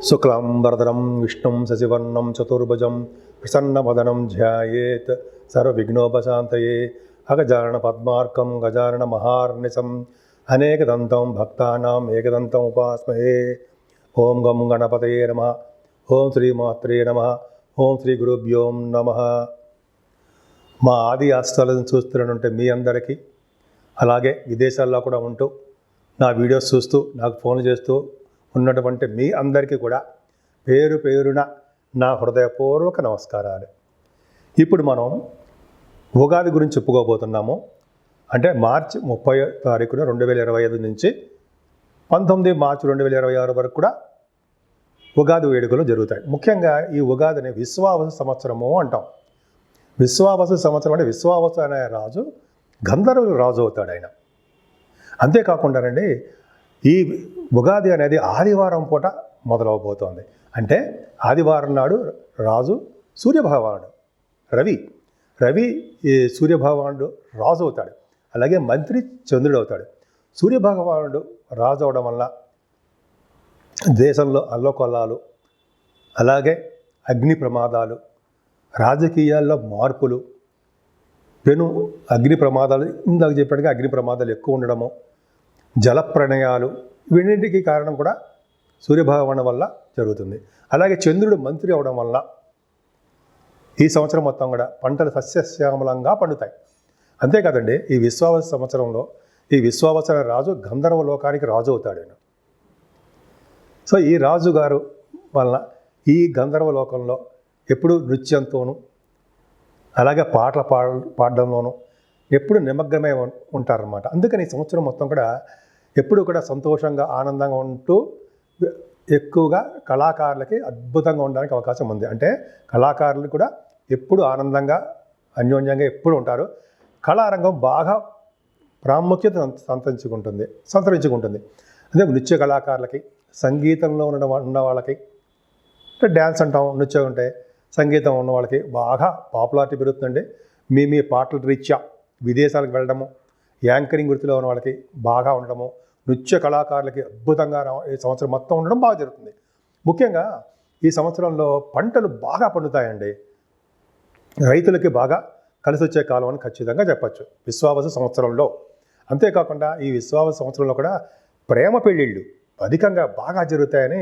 శుక్లాంబరధరం విష్ణుం శశివర్ణం చతుర్భుజం ప్రసన్నవదనం ధ్యాయేత్ సర్వవిఘ్నోపశాంతయే అగజానన పద్మార్కం గజానన మహార్నిశం అనేకదంతం భక్తానాం ఏకదంతం ఉపాస్మహే. ఓం గం గణపతయే నమః. ఓం శ్రీమాత్రే నమః. ఓం శ్రీ గురుభ్యో నమః. మా ఆది ఆస్థాలను చూస్తున్నట్టు మీ అందరికీ, అలాగే విదేశాల్లో కూడా ఉంటూ నా వీడియోస్ చూస్తూ నాకు ఫోన్ చేస్తూ ఉన్నటువంటి మీ అందరికీ కూడా పేరు పేరున నా హృదయపూర్వక నమస్కారాలు. ఇప్పుడు మనం ఉగాది గురించి చెప్పుకోబోతున్నాము. అంటే మార్చి 30 తారీఖున 2025 నుంచి 19 మార్చి 2026 వరకు కూడా ఉగాది వేడుకలు జరుగుతాయి. ముఖ్యంగా ఈ ఉగాదిని విశ్వావసు సంవత్సరము అంటాం. విశ్వావసు సంవత్సరం అంటే విశ్వావసు అనే రాజు గంధర్వుల రాజు అవుతాడు ఆయన. అంతేకాకుండానండి, ఈ ఉగాది అనేది ఆదివారం పూట మొదలవబోతోంది. అంటే ఆదివారం నాడు రాజు సూర్యభగవానుడు రవి ఈ సూర్యభగవానుడు రాజు అవుతాడు. అలాగే మంత్రి చంద్రుడు అవుతాడు. సూర్యభగవానుడు రాజు అవడం వల్ల దేశంలో అల్లకొల్లాలు, అలాగే అగ్ని ప్రమాదాలు, రాజకీయాల్లో మార్పులు, అగ్ని ప్రమాదాలు, ఇందాక చెప్పినట్టుగా అగ్ని ప్రమాదాలు ఎక్కువ ఉండడము, జల ప్రళయాలు, వీటికి కారణం కూడా సూర్యభగవాను వల్ల జరుగుతుంది. అలాగే చంద్రుడు మంత్రి అవడం వల్ల ఈ సంవత్సరం మొత్తం కూడా పంటలు సస్యశ్యామలంగా పండుతాయి. అంతేకాదండి, ఈ విశ్వావసు సంవత్సరంలో ఈ విశ్వావసు అనే రాజు గంధర్వ లోకానికి రాజు అవుతాడు ఆయన. సో ఈ రాజుగారు వల్ల ఈ గంధర్వ లోకంలో ఎప్పుడు నృత్యంతోనూ, అలాగే పాటలు పాడడంలోనూ ఎప్పుడు నిమగ్నమై ఉంటారన్నమాట. అందుకని ఈ సంవత్సరం మొత్తం కూడా ఎప్పుడు కూడా సంతోషంగా ఆనందంగా ఉంటూ ఎక్కువగా కళాకారులకి అద్భుతంగా ఉండడానికి అవకాశం ఉంది. అంటే కళాకారులు కూడా ఎప్పుడు ఆనందంగా అన్యోన్యంగా ఎప్పుడు ఉంటారు. కళారంగం బాగా ప్రాముఖ్యత సంతరించుకుంటుంది. అదే నృత్య కళాకారులకి, సంగీతంలో ఉన్న వాళ్ళకి, అంటే డ్యాన్స్ అంటాం, నృత్యం ఉంటే సంగీతం ఉన్న వాళ్ళకి బాగా పాపులారిటీ పెరుగుతుందండి. మీ పాటల రీత్యా విదేశాలకు వెళ్ళడము, యాంకరింగ్ వృత్తిలో ఉన్న వాళ్ళకి బాగా ఉండడము, నృత్య కళాకారులకి అద్భుతంగా ఈ సంవత్సరం మొత్తం ఉండడం బాగా జరుగుతుంది. ముఖ్యంగా ఈ సంవత్సరంలో పంటలు బాగా పండుతాయండి. రైతులకి బాగా కలిసి వచ్చే కాలం అని ఖచ్చితంగా చెప్పచ్చు విశ్వావసు సంవత్సరంలో. అంతేకాకుండా ఈ విశ్వావసు సంవత్సరంలో కూడా ప్రేమ పెళ్ళిళ్ళు అధికంగా బాగా జరుగుతాయని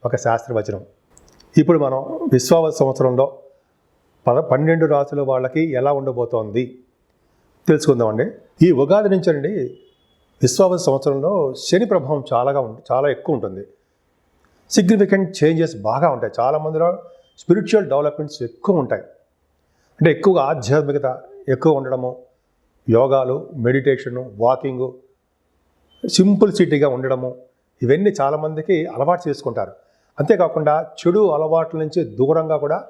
ఒక శాస్త్రవచనం. ఇప్పుడు మనం విశ్వావసు సంవత్సరంలో 12 రాసుల వాళ్ళకి ఎలా ఉండబోతోంది తెలుసుకుందామండి. ఈ ఉగాది నుంచి అండి విశ్వావసు సంవత్సరంలో శని ప్రభావం చాలా ఎక్కువ ఉంటుంది. సిగ్నిఫికెంట్ చేంజెస్ బాగా ఉంటాయి. చాలామందిలో స్పిరిచువల్ డెవలప్మెంట్స్ ఎక్కువ ఉంటాయి. అంటే ఎక్కువగా ఆధ్యాత్మికత ఎక్కువ ఉండడము, యోగాలు, మెడిటేషను, వాకింగు, సింపుల్సిటీగా ఉండడము, ఇవన్నీ చాలామందికి అలవాటు చేసుకుంటారు. అంతేకాకుండా చెడు అలవాట్ల నుంచి దూరంగా కూడా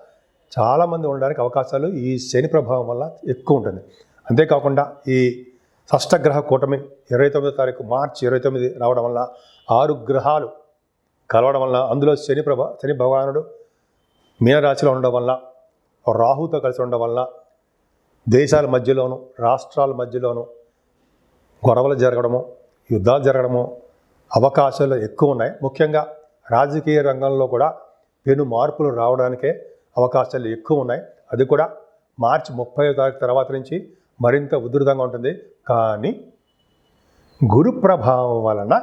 చాలామంది ఉండడానికి అవకాశాలు ఈ శని ప్రభావం వల్ల ఎక్కువ ఉంటుంది. అంతేకాకుండా ఈ షష్టగ్రహ కూటమి 29 తారీఖు మార్చి 29 రావడం వల్ల 6 గ్రహాలు కలవడం వల్ల, అందులో శని భగవానుడు మీనరాశిలో ఉండడం వల్ల, రాహుతో కలిసి ఉండడం వల్ల దేశాల మధ్యలోనూ రాష్ట్రాల మధ్యలోనూ గొడవలు జరగడము, యుద్ధాలు జరగడము అవకాశాలు ఎక్కువ ఉన్నాయి. ముఖ్యంగా రాజకీయ రంగంలో కూడా పెను మార్పులు రావడానికే అవకాశాలు ఎక్కువ ఉన్నాయి. అది కూడా మార్చి 30వ తారీఖు తర్వాత నుంచి మరింత ఉధృతంగా ఉంటుంది. కానీ గురు ప్రభావం వలన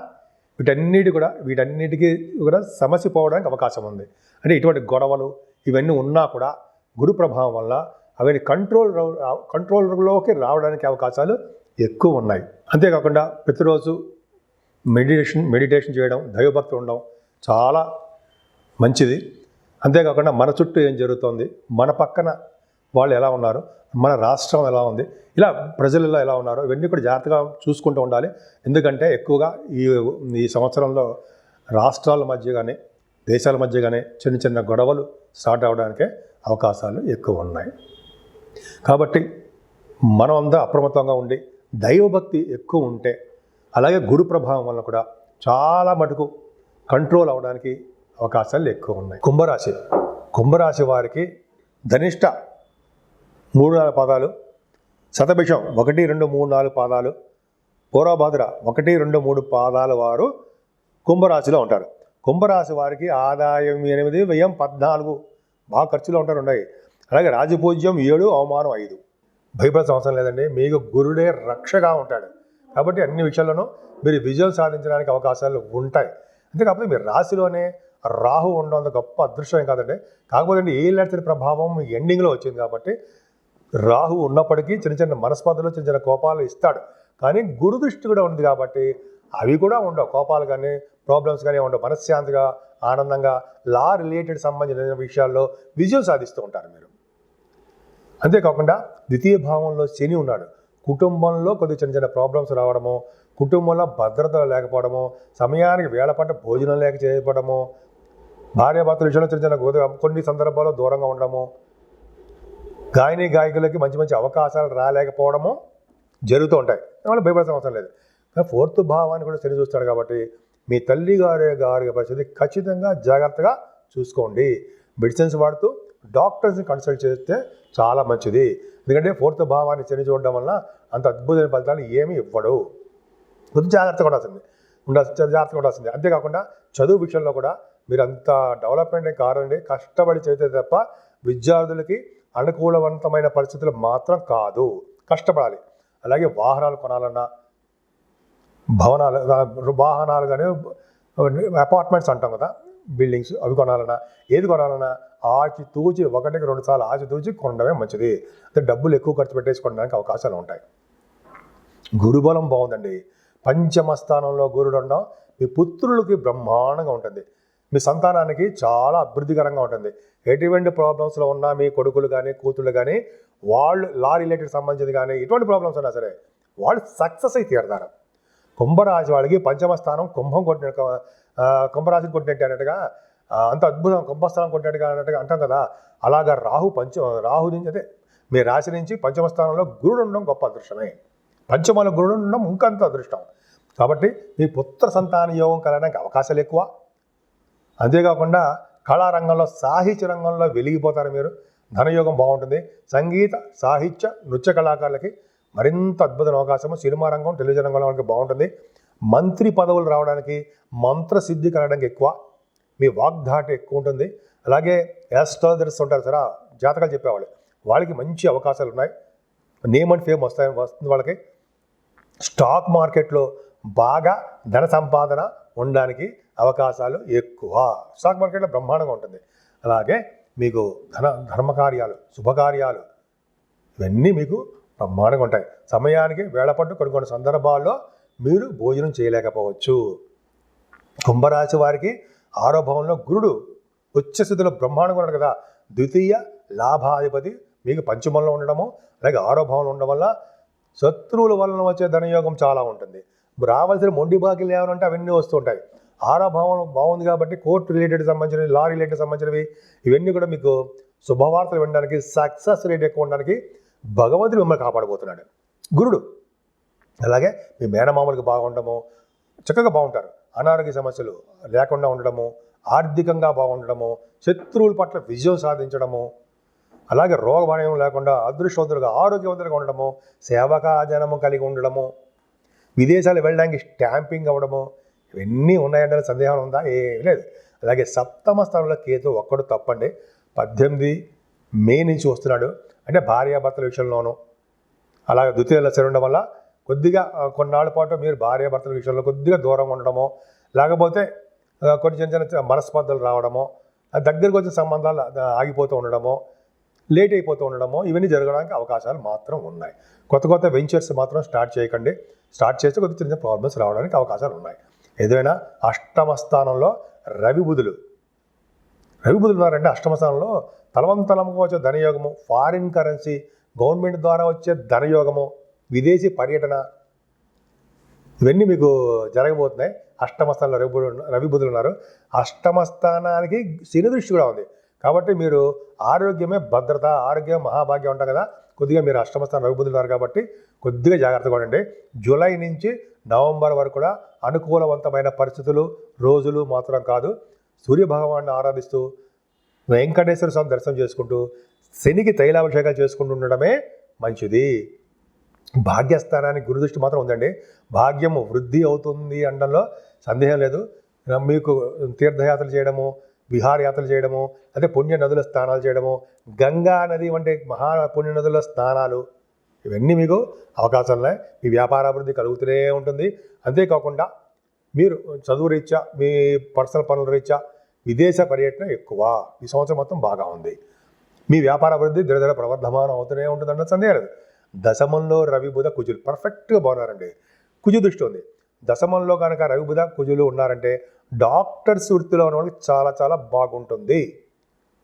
వీటన్నిటికీ కూడా సమస్య పోవడానికి అవకాశం ఉంది. అంటే ఇటువంటి గొడవలు ఇవన్నీ ఉన్నా కూడా గురు ప్రభావం వల్ల అవన్నీ కంట్రోల్లోకి రావడానికి అవకాశాలు ఎక్కువ ఉన్నాయి. అంతేకాకుండా ప్రతిరోజు మెడిటేషన్ చేయడం, దైవభక్తి ఉండడం చాలా మంచిది. అంతేకాకుండా మన చుట్టూ ఏం జరుగుతోంది, మన పక్కన వాళ్ళు ఎలా ఉన్నారు, మన రాష్ట్రం ఎలా ఉంది, ఇలా ప్రజలలో ఎలా ఉన్నారో ఇవన్నీ కూడా జాగ్రత్తగా చూసుకుంటూ ఉండాలి. ఎందుకంటే ఎక్కువగా ఈ సంవత్సరంలో రాష్ట్రాల మధ్య కానీ దేశాల మధ్య కానీ చిన్న గొడవలు స్టార్ట్ అవ్వడానికే అవకాశాలు ఎక్కువ ఉన్నాయి. కాబట్టి మనం అంతా అప్రమత్తంగా ఉండి దైవభక్తి ఎక్కువ ఉంటే, అలాగే గురు ప్రభావం వల్ల కూడా చాలా మటుకు కంట్రోల్ అవ్వడానికి అవకాశాలు ఎక్కువ ఉన్నాయి. కుంభరాశి వారికి ధనిష్ట 3-4 పాదాలు, శతభిషం 1, 2, 3, 4 పాదాలు, పూర్వభద్ర 1, 2, 3 పాదాల వారు కుంభరాశిలో ఉంటారు. కుంభరాశి వారికి ఆదాయం 8, వ్యయం 14, బాగా ఖర్చులు ఉన్నాయి. అలాగే రాజపూజ్యం 7, అవమానం 5. భయపడాల్సిన అవసరం లేదండి. మీకు గురుడే రక్షగా ఉంటాడు. కాబట్టి అన్ని విషయాల్లోనూ మీరు విజయం సాధించడానికి అవకాశాలు ఉంటాయి. అంతేకాకపోతే మీ రాశిలోనే రాహు ఉండడం గొప్ప అదృష్టం కాదండి. కాకపోతే ఏళ్ళ ప్రభావం ఎండింగ్లో వచ్చింది కాబట్టి రాహు ఉన్నప్పటికీ చిన్న చిన్న మనస్పర్ధలు, చిన్న చిన్న కోపాలు ఇస్తాడు. కానీ గురు దృష్టి కూడా ఉంది కాబట్టి అవి కూడా ఉండవు. కోపాలు కానీ ప్రాబ్లమ్స్ కానీ ఉండవు. మనశ్శాంతిగా, ఆనందంగా లా రిలేటెడ్ సంబంధించిన విషయాల్లో విజయం సాధిస్తూ ఉంటారు మీరు. అంతేకాకుండా ద్వితీయ భావంలో శని ఉన్నాడు. కుటుంబంలో కొద్ది చిన్న చిన్న ప్రాబ్లమ్స్ రావడము, కుటుంబంలో భద్రత లేకపోవడము, సమయానికి వేళపట్ట భోజనం లేక చేయకపోవడము, భార్యాభర్తల విషయంలో చిన్న చిన్న కొన్ని సందర్భాల్లో దూరంగా ఉండడము, గాయకులకి మంచి మంచి అవకాశాలు రాలేకపోవడము జరుగుతూ ఉంటాయి. దానివల్ల భయపడాల్సిన అవసరం లేదు. కానీ 4th భావాన్ని కూడా శని చూస్తాడు కాబట్టి మీ తల్లి గారి పరిస్థితి ఖచ్చితంగా జాగ్రత్తగా చూసుకోండి. మెడిసిన్స్ వాడుతూ డాక్టర్స్ని కన్సల్ట్ చేస్తే చాలా మంచిది. ఎందుకంటే 4th భావాన్ని శని చూడడం వల్ల అంత అద్భుతమైన ఫలితాలు ఏమీ ఇవ్వడు. కొద్దిగా జాగ్రత్తగా ఉండాల్సింది. అంతేకాకుండా చదువు విషయంలో కూడా మీరు అంత డెవలప్మెంట్ కాదండి. కష్టపడి చదివితే తప్ప విద్యార్థులకి అనుకూలవంతమైన పరిస్థితులు మాత్రం కాదు. కష్టపడాలి. అలాగే వాహనాలు కొనాలన్నా, వాహనాలు కానీ అపార్ట్మెంట్స్ అంటాం కదా, బిల్డింగ్స్, అవి కొనాలన్నా, ఏది కొనాలన్నా ఆచితూచి 1కి 2 సార్లు ఆచితూచి కొనడమే మంచిది. అంటే డబ్బులు ఎక్కువ ఖర్చు పెట్టేసి కొనడానికి అవకాశాలు ఉంటాయి. గురుబలం బాగుందండి. పంచమ స్థానంలో గురుడు ఉండడం మీ పుత్రులకి బ్రహ్మాండంగా ఉంటుంది. మీ సంతానానికి చాలా అభివృద్ధికరంగా ఉంటుంది. ఎటువంటి ప్రాబ్లమ్స్లో ఉన్నా మీ కొడుకులు కానీ కూతుళ్ళు కానీ వాళ్ళు లా రిలేటెడ్ సంబంధించింది కానీ ఎటువంటి ప్రాబ్లమ్స్ ఉన్నా సరే వాళ్ళు సక్సెస్ అయి తీరుతారు. కుంభరాశి వాళ్ళకి పంచమ స్థానం కుంభరాశిని కొట్టినట్టు అన్నట్టుగా అంత అద్భుతం, కుంభస్థానం కొట్టినట్టుగా అన్నట్టుగా అంటాం కదా. అలాగా రాహు నుంచి అదే మీ రాశి నుంచి పంచమ స్థానంలో గురుడు ఉండడం గొప్ప అదృష్టమే. పంచమంలో గురుడు ఉండడం ఇంకంత అదృష్టం. కాబట్టి మీ పుత్ర సంతాన యోగం కలగడానికి అవకాశాలు ఎక్కువ. అంతేకాకుండా కళారంగంలో, సాహిత్య రంగంలో వెలిగిపోతారు మీరు. ధనయోగం బాగుంటుంది. సంగీత, సాహిత్య, నృత్య కళాకారులకి మరింత అద్భుతమైన అవకాశము. సినిమా రంగం, టెలివిజన్ రంగంలో వాళ్ళకి బాగుంటుంది. మంత్రి పదవులు రావడానికి, మంత్రసిద్ధి కలగడానికి ఎక్కువ. మీ వాగ్ధాటి ఎక్కువ ఉంటుంది. అలాగే యాస్ట్రాలజర్స్ ఉంటారు సరే, జాతకాలు చెప్పేవాళ్ళు, వాళ్ళకి మంచి అవకాశాలు ఉన్నాయి. నేమ్ అండ్ ఫేమ్ వస్తుంది వాళ్ళకి. స్టాక్ మార్కెట్లో బాగా ధన సంపాదన ఉండడానికి అవకాశాలు ఎక్కువ. స్టాక్ మార్కెట్లో బ్రహ్మాండంగా ఉంటుంది. అలాగే మీకు ధర్మకార్యాలు, శుభకార్యాలు ఇవన్నీ మీకు బ్రహ్మాండంగా ఉంటాయి. సమయానికి వేళపట్టు కొన్ని సందర్భాల్లో మీరు భోజనం చేయలేకపోవచ్చు. కుంభరాశి వారికి 6వ భావంలో గురుడు ఉచ్చస్థితిలో బ్రహ్మాండంగా ఉన్నాడు కదా. ద్వితీయ లాభాధిపతి మీకు పంచమంలో ఉండడము, అలాగే 6వ భావంలో ఉండడం వల్ల శత్రువుల వలన వచ్చే ధనయోగం చాలా ఉంటుంది. రావాల్సిన మొండి బాకీలు ఏమనంటే అవన్నీ వస్తుంటాయి. 6వ భావం బాగుంది కాబట్టి కోర్టు రిలేటెడ్ సంబంధించినవి, లా రిలేటెడ్ సంబంధించినవి ఇవన్నీ కూడా మీకు శుభవార్తలు వినడానికి, సక్సెస్ రేట్ ఎక్కువ ఉండడానికి భగవంతుడు మిమ్మల్ని కాపాడబోతున్నాడు గురుడు. అలాగే మీ మేనమామలకు బాగుండడము, చక్కగా బాగుంటారు. అనారోగ్య సమస్యలు లేకుండా ఉండడము, ఆర్థికంగా బాగుండడము, శత్రువుల పట్ల విజయం సాధించడము, అలాగే రోగభయం లేకుండా అదృష్టవంతులుగా, ఆరోగ్యవంతులుగా ఉండడము, సేవకాజనము కలిగి ఉండడము, విదేశాలు వెళ్ళడానికి స్టాంపింగ్ అవ్వడము, ఇవన్నీ ఉన్నాయంటే సందేహం ఉందా? ఏమీ లేదు. అలాగే 7వ స్థానంలో కేతు ఒక్కడు తప్పండి. 18 మే నుంచి వస్తున్నాడు. అంటే భార్యాభర్తల విషయంలోనూ అలాగే ద్వితీయంలో శని ఉండడం వల్ల కొద్దిగా కొన్నాళ్ళ పాటు మీరు భార్యాభర్తల విషయంలో కొద్దిగా దూరంగా ఉండడమో, లేకపోతే కొన్ని చిన్న చిన్న మనస్పర్ధలు రావడమో, దగ్గరకు వచ్చిన సంబంధాలు ఆగిపోతూ ఉండడమో, లేట్ అయిపోతూ ఉండడమో ఇవన్నీ జరగడానికి అవకాశాలు మాత్రం ఉన్నాయి. కొత్త వెంచర్స్ మాత్రం స్టార్ట్ చేయకండి. స్టార్ట్ చేస్తే కొద్ది చిన్న ప్రాబ్లమ్స్ రావడానికి అవకాశాలు ఉన్నాయి. ఏదైనా 8వ స్థానంలో రవి బుధులు ఉన్నారంటే 8వ స్థానంలో తలవంతలంగా వచ్చే ధనయోగము, ఫారిన్ కరెన్సీ, గవర్నమెంట్ ద్వారా వచ్చే ధనయోగము, విదేశీ పర్యటన ఇవన్నీ మీకు జరగబోతున్నాయి. 8వ స్థానంలో రవి బుధులు ఉన్నారు. 8వ స్థానానికి శని దృష్టి కూడా ఉంది. కాబట్టి మీరు ఆరోగ్యమే భద్రత, ఆరోగ్యం మహాభాగ్యం ఉంటాం కదా. కొద్దిగా మీరు 8వ స్థానం రవి బుధులు ఉన్నారు కాబట్టి కొద్దిగా జాగ్రత్తగా ఉండండి. జూలై నుంచి నవంబర్ వరకు కూడా అనుకూలవంతమైన పరిస్థితులు, రోజులు మాత్రం కాదు. సూర్యభగవాన్ని ఆరాధిస్తూ, వెంకటేశ్వర స్వామి దర్శనం చేసుకుంటూ, శనికి తైలాభిషేకాలు చేసుకుంటూ ఉండడమే మంచిది. భాగ్యస్థానానికి గురుదృష్టి మాత్రం ఉందండి. భాగ్యము వృద్ధి అవుతుంది అనడంలో సందేహం లేదు. మీకు తీర్థయాత్రలు చేయడము, విహారయాత్రలు చేయడము, అదే పుణ్య నదుల స్నానాలు చేయడము, గంగా నది వంటి మహా పుణ్య నదుల స్నానాలు, ఇవన్నీ మీకు అవకాశాలు ఉన్నాయి. మీ వ్యాపారాభివృద్ధి కలుగుతూనే ఉంటుంది. అంతేకాకుండా మీరు చదువు రీత్యా, మీ పర్సనల్ పనుల రీత్యా విదేశ పర్యటన ఎక్కువ. ఈ సంవత్సరం మొత్తం బాగా ఉంది. మీ వ్యాపార అభివృద్ధి దినదిన ప్రవర్ధమానం అవుతూనే ఉంటుంది అన్న సందేహం లేదు. దశమంలో రవి బుధ కుజులు పర్ఫెక్ట్గా బాగున్నారండి. కుజు దృష్టి ఉంది. దశమంలో కనుక రవి బుధ కుజులు ఉన్నారంటే డాక్టర్స్ వృత్తిలో ఉన్న వాళ్ళకి చాలా చాలా బాగుంటుంది,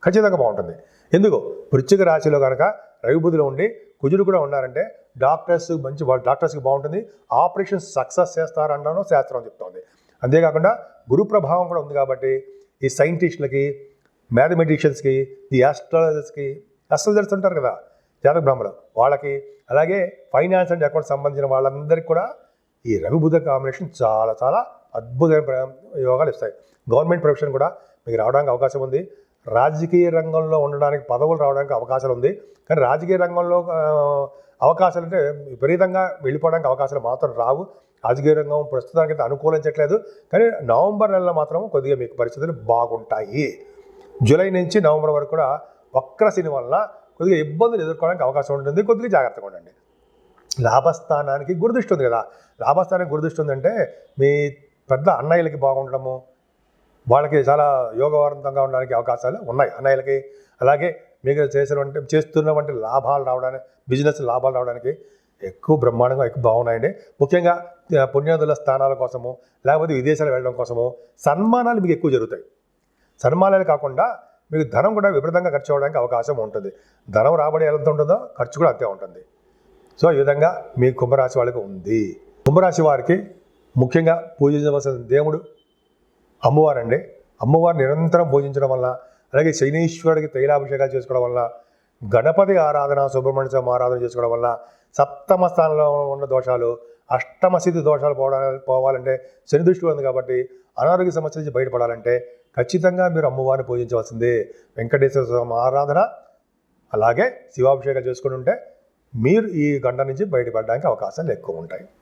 ఖచ్చితంగా బాగుంటుంది. ఎందుకు? వృశ్చిక రాశిలో కనుక రవి బుధులు ఉండి కుజులు కూడా ఉన్నారంటే డాక్టర్స్కి బాగుంటుంది. ఆపరేషన్ సక్సెస్ చేస్తారన్నాను శాస్త్రం చెప్తోంది. అంతేకాకుండా గురు ప్రభావం కూడా ఉంది కాబట్టి ఈ సైంటిస్టులకి, మ్యాథమెటిషియన్స్కి, ఈ ఆస్ట్రాలజర్స్ ఉంటారు కదా, జాతక బ్రాహ్మణులు, వాళ్ళకి, అలాగే ఫైనాన్స్ అండ్ అకౌంట్స్ సంబంధించిన వాళ్ళందరికీ కూడా ఈ రవి బుధ కాంబినేషన్ చాలా చాలా అద్భుతమైన యోగాలు ఇస్తాయి. గవర్నమెంట్ ప్రొఫెషన్ కూడా మీకు రావడానికి అవకాశం ఉంది. రాజకీయ రంగంలో ఉండడానికి, పదవులు రావడానికి అవకాశాలు ఉంది. కానీ రాజకీయ రంగంలో అవకాశాలు అంటే విపరీతంగా వెళ్ళిపోవడానికి అవకాశాలు మాత్రం రావు. రాజకీయ రంగం ప్రస్తుతానికి అనుకూలించట్లేదు. కానీ నవంబర్ నెలలో మాత్రం కొద్దిగా మీకు పరిస్థితులు బాగుంటాయి. జూలై నుంచి నవంబర్ వరకు కూడా వక్ర శని వల్ల కొద్దిగా ఇబ్బందులు ఎదుర్కోవడానికి అవకాశం ఉంటుంది. కొద్దిగా జాగ్రత్తగా ఉండండి. లాభస్థానానికి గురుదృష్టి ఉంది కదా, లాభస్థానానికి గురుదృష్టి ఉందంటే మీ పెద్ద అన్నయ్యలకి బాగుండడము, వాళ్ళకి చాలా యోగవంతంగా ఉండడానికి అవకాశాలు ఉన్నాయి అన్నయ్యలకి. అలాగే మీకు చేస్తున్నటువంటి లాభాలు రావడానికి, బిజినెస్ లాభాలు రావడానికి ఎక్కువ బ్రహ్మాండంగా ఎక్కువ బాగున్నాయండి. ముఖ్యంగా పుణ్యనదుల స్థానాల కోసము, లేకపోతే విదేశాలు వెళ్ళడం కోసము సన్మానాలు మీకు ఎక్కువ జరుగుతాయి. సన్మానాలు కాకుండా మీకు ధనం కూడా విపరీతంగా ఖర్చు అవ్వడానికి అవకాశం ఉంటుంది. ధనం రాబడి ఎంత ఉంటుందో ఖర్చు కూడా అంతే ఉంటుంది. సో ఈ విధంగా మీ కుంభరాశి వాళ్ళకి ఉంది. కుంభరాశి వారికి ముఖ్యంగా పూజించవలసిన దేవుడు అమ్మవారండి. అమ్మవారిని నిరంతరం పూజించడం వల్ల, అలాగే శనీశ్వరుడికి తైలాభిషేకాలు చేసుకోవడం వల్ల, గణపతి ఆరాధన, సుబ్రహ్మణ్య స్వామి ఆరాధన చేసుకోవడం వల్ల సప్తమ స్థానంలో ఉన్న దోషాలు, అష్టమ స్థితి దోషాలు పోవాలంటే శని దృష్టి ఉంది కాబట్టి అనారోగ్య సమస్యల నుంచి బయటపడాలంటే ఖచ్చితంగా మీరు అమ్మవారిని పూజించవలసిందే. వెంకటేశ్వర స్వామి ఆరాధన, అలాగే శివాభిషేకాలు చేసుకుని ఉంటే మీరు ఈ గంట నుంచి బయటపడడానికి అవకాశాలు ఎక్కువ ఉంటాయి.